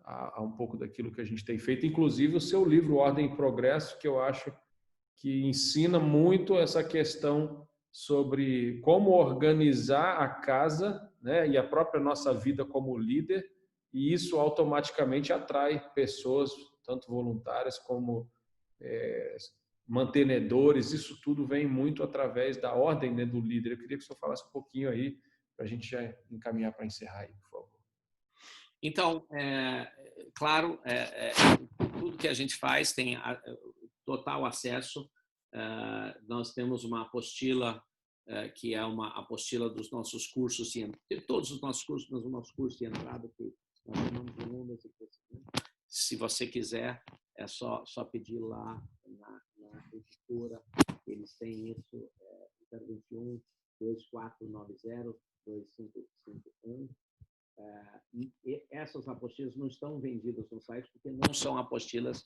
a um pouco daquilo que a gente tem feito, inclusive o seu livro Ordem e Progresso, que eu acho que ensina muito essa questão sobre como organizar a casa, né, e a própria nossa vida como líder, e isso automaticamente atrai pessoas, tanto voluntárias como mantenedores. Isso tudo vem muito através da ordem, né, do líder. Eu queria que o senhor falasse um pouquinho aí, para a gente já encaminhar para encerrar aí, por favor. Então, claro, tudo que a gente faz tem total acesso. Nós temos uma apostila que é uma apostila dos nossos cursos de todos os nossos cursos de entrada que nós chamamos de Ondas de Crescimento. Se você quiser, é só pedir lá na editora. Eles têm isso, 021 2490 2551. E essas apostilas não estão vendidas no site porque não são apostilas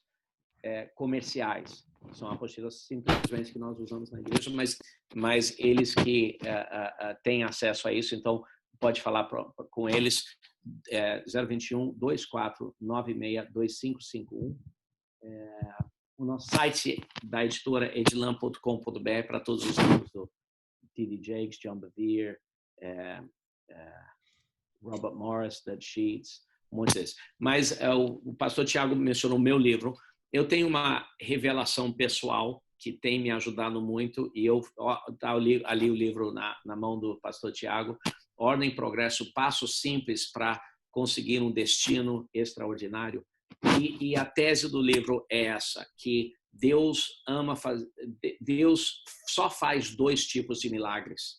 comerciais, são apostilas simplesmente que nós usamos na igreja, mas eles que têm acesso a isso, então pode falar com eles, 021 2496 2551. O nosso site da editora edilan.com.br para todos os livros do T.D. Jakes, John Bevere, Robert Morris, Dead Sheets, muitos desses. Mas o pastor Tiago mencionou o meu livro. Eu tenho uma revelação pessoal que tem me ajudado muito, e eu ali o livro na mão do pastor Tiago, Ordem e Progresso, Passos Simples para Conseguir um Destino Extraordinário. E a tese do livro é essa, que Deus só faz 2 tipos de milagres.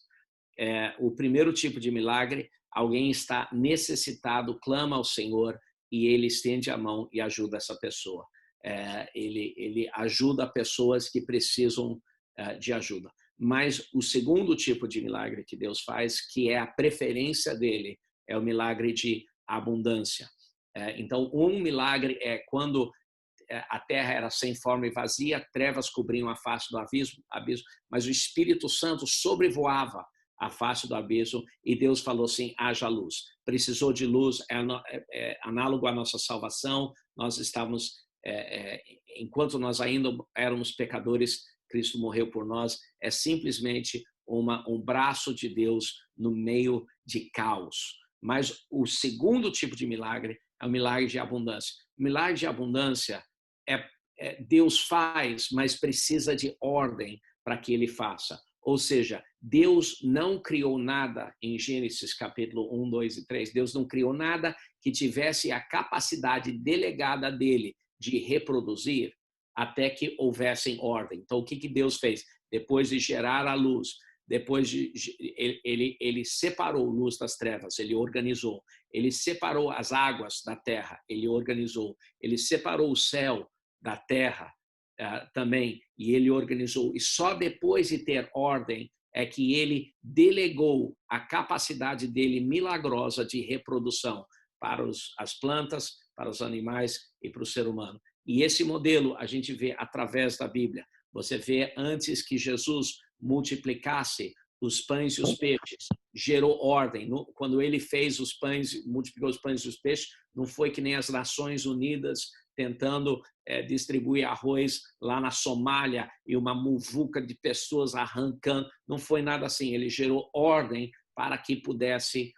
O primeiro tipo de milagre, alguém está necessitado, clama ao Senhor e ele estende a mão e ajuda essa pessoa. Ele ajuda pessoas que precisam de ajuda. Mas o segundo tipo de milagre que Deus faz, que é a preferência dele, é o milagre de abundância. Então, um milagre é quando a terra era sem forma e vazia, trevas cobriam a face do abismo, mas o Espírito Santo sobrevoava a face do abismo, e Deus falou assim, haja luz. Precisou de luz, é análogo à nossa salvação. Nós estávamos, enquanto nós ainda éramos pecadores, Cristo morreu por nós. É simplesmente um braço de Deus no meio de caos. Mas o segundo tipo de milagre é o milagre de abundância. O milagre de abundância Deus faz, mas precisa de ordem para que ele faça. Ou seja, Deus não criou nada em Gênesis capítulo 1, 2 e 3. Deus não criou nada que tivesse a capacidade delegada dele de reproduzir até que houvesse ordem. Então, o que Deus fez? Depois de gerar a luz, depois ele separou a luz das trevas, ele organizou. Ele separou as águas da terra, ele organizou. Ele separou o céu da terra também, e ele organizou. E só depois de ter ordem é que ele delegou a capacidade dele milagrosa de reprodução para as plantas, para os animais e para o ser humano. E esse modelo a gente vê através da Bíblia. Você vê antes que Jesus multiplicasse os pães e os peixes, gerou ordem. Quando ele fez os pães, multiplicou os pães e os peixes, não foi que nem as Nações Unidas tentando distribuir arroz lá na Somália e uma muvuca de pessoas arrancando. Não foi nada assim. Ele gerou ordem para que pudesse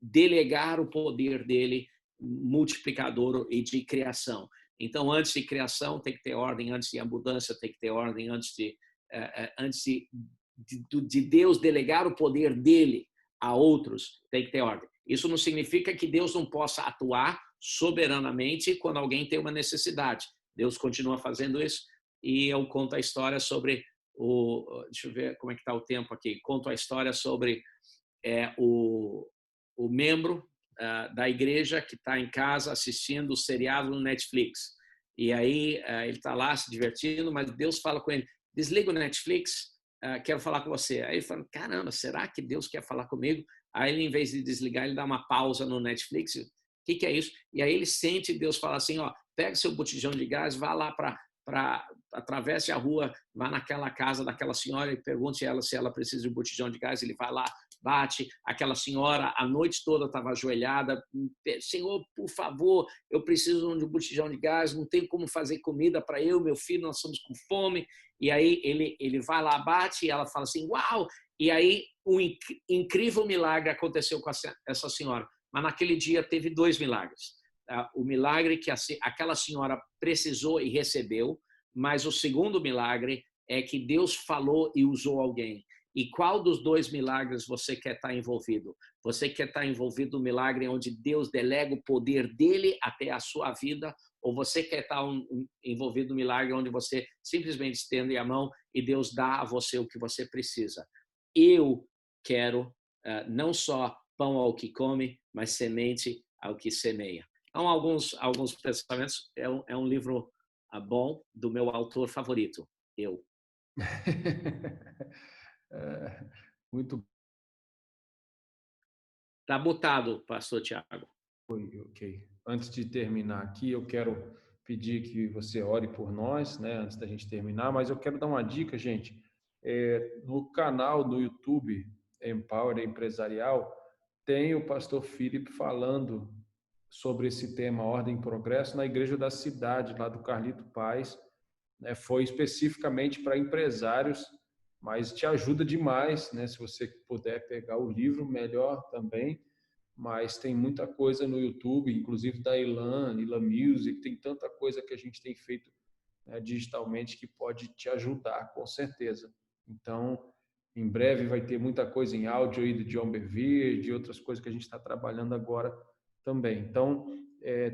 delegar o poder dele multiplicador e de criação. Então, antes de criação tem que ter ordem, antes de abundância tem que ter ordem, antes de Deus delegar o poder dele a outros, tem que ter ordem. Isso não significa que Deus não possa atuar soberanamente quando alguém tem uma necessidade. Deus continua fazendo isso, e eu conto a história sobre deixa eu ver como é que está o tempo aqui. Conto a história sobre o membro da igreja que está em casa assistindo o seriado no Netflix. E aí ele está lá se divertindo, mas Deus fala com ele, desliga o Netflix, quero falar com você. Aí ele fala, caramba, será que Deus quer falar comigo? Aí ele, em vez de desligar, ele dá uma pausa no Netflix. O que é isso? E aí ele sente Deus falar assim, pega seu botijão de gás, vá lá atravesse a rua, vá naquela casa daquela senhora e pergunte a ela se ela precisa de um botijão de gás. Ele vai lá, bate. Aquela senhora a noite toda estava ajoelhada. Senhor, por favor, eu preciso de um botijão de gás, não tem como fazer comida para eu, meu filho, nós estamos com fome. E aí ele vai lá, bate, e ela fala assim, uau! E aí um incrível milagre aconteceu com essa senhora. Mas naquele dia teve 2 milagres. O milagre que aquela senhora precisou e recebeu, mas o segundo milagre é que Deus falou e usou alguém. E qual dos 2 milagres você quer estar envolvido? Você quer estar envolvido no milagre onde Deus delega o poder dele até a sua vida? Ou você quer estar envolvido no milagre onde você simplesmente estende a mão e Deus dá a você o que você precisa? Eu quero não só pão ao que come, mas semente ao que semeia. Então, alguns pensamentos. É um livro bom, do meu autor favorito, eu. Muito. Está mutado, pastor Tiago. Ok. Antes de terminar aqui, eu quero pedir que você ore por nós, né, antes da gente terminar, mas eu quero dar uma dica, gente. No canal do YouTube, Empower Empresarial, tem o pastor Felipe falando sobre esse tema Ordem e Progresso na Igreja da Cidade, lá do Carlito Paz. Foi especificamente para empresários, mas te ajuda demais, né? Se você puder pegar o livro, melhor também. Mas tem muita coisa no YouTube, inclusive da Ilan Music, tem tanta coisa que a gente tem feito digitalmente que pode te ajudar, com certeza. Então, em breve vai ter muita coisa em áudio aí do John Bevere, de outras coisas que a gente está trabalhando agora também. Então,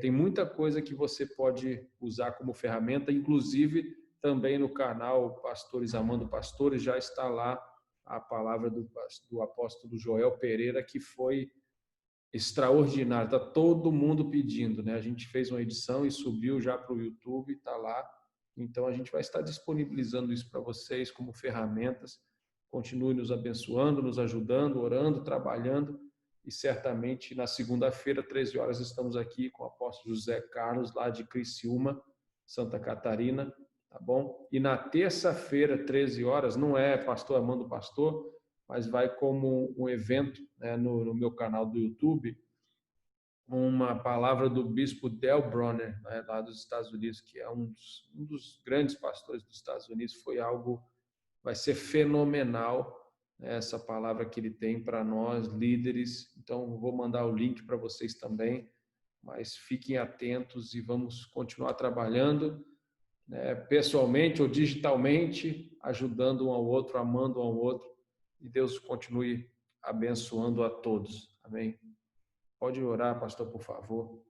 tem muita coisa que você pode usar como ferramenta, inclusive também no canal Pastores Amando Pastores já está lá a palavra do apóstolo Joel Pereira, que foi extraordinário, está todo mundo pedindo, né? A gente fez uma edição e subiu já para o YouTube, está lá. Então a gente vai estar disponibilizando isso para vocês como ferramentas. Continue nos abençoando, nos ajudando, orando, trabalhando. E certamente na segunda-feira, 13 horas, estamos aqui com o apóstolo José Carlos, lá de Criciúma, Santa Catarina. tá bom? E na terça-feira, 13 horas, não é Pastor Amando Pastor, mas vai como um evento, né, no meu canal do YouTube, uma palavra do bispo Del Bronner, né, lá dos Estados Unidos, que é um dos grandes pastores dos Estados Unidos. Vai ser fenomenal, né, essa palavra que ele tem para nós, líderes. Então, vou mandar o link para vocês também, mas fiquem atentos e vamos continuar trabalhando, né, pessoalmente ou digitalmente, ajudando um ao outro, amando um ao outro, e Deus continue abençoando a todos. Amém? Pode orar, pastor, por favor.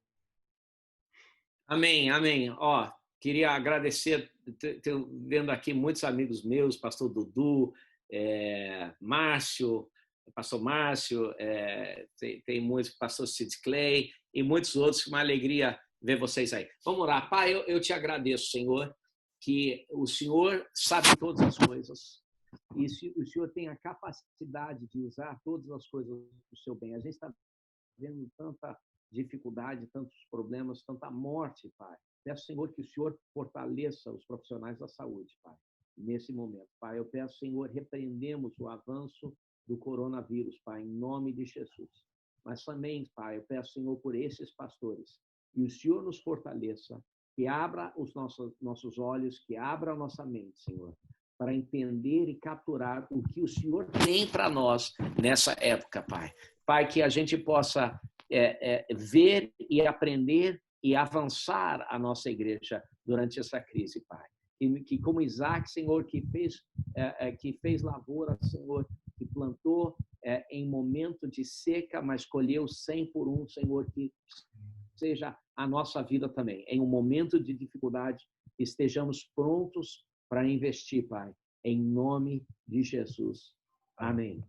Amém, amém. Ó, queria agradecer, vendo aqui muitos amigos meus, pastor Dudu, Márcio, pastor Márcio, tem muitos, pastor Sid Clay e muitos outros. Uma alegria ver vocês aí. Vamos orar. Pai, eu te agradeço, Senhor, que o Senhor sabe todas as coisas e o Senhor tem a capacidade de usar todas as coisas para o seu bem. A gente está vendo tanta dificuldade, tantos problemas, tanta morte, Pai. Peço, Senhor, que o Senhor fortaleça os profissionais da saúde, Pai, nesse momento. Pai, eu peço, Senhor, repreendemos o avanço do coronavírus, Pai, em nome de Jesus. Mas também, Pai, eu peço, Senhor, por esses pastores, que o Senhor nos fortaleça, que abra os nossos olhos, que abra a nossa mente, Senhor, para entender e capturar o que o Senhor tem para nós nessa época, Pai. Pai, que a gente possa ver e aprender e avançar a nossa igreja durante essa crise, Pai. E que como Isaac, Senhor, que fez lavoura, Senhor, que plantou em momento de seca, mas colheu 100 por 1, Senhor, que seja a nossa vida também. Em um momento de dificuldade, estejamos prontos para investir, Pai. Em nome de Jesus. Amém.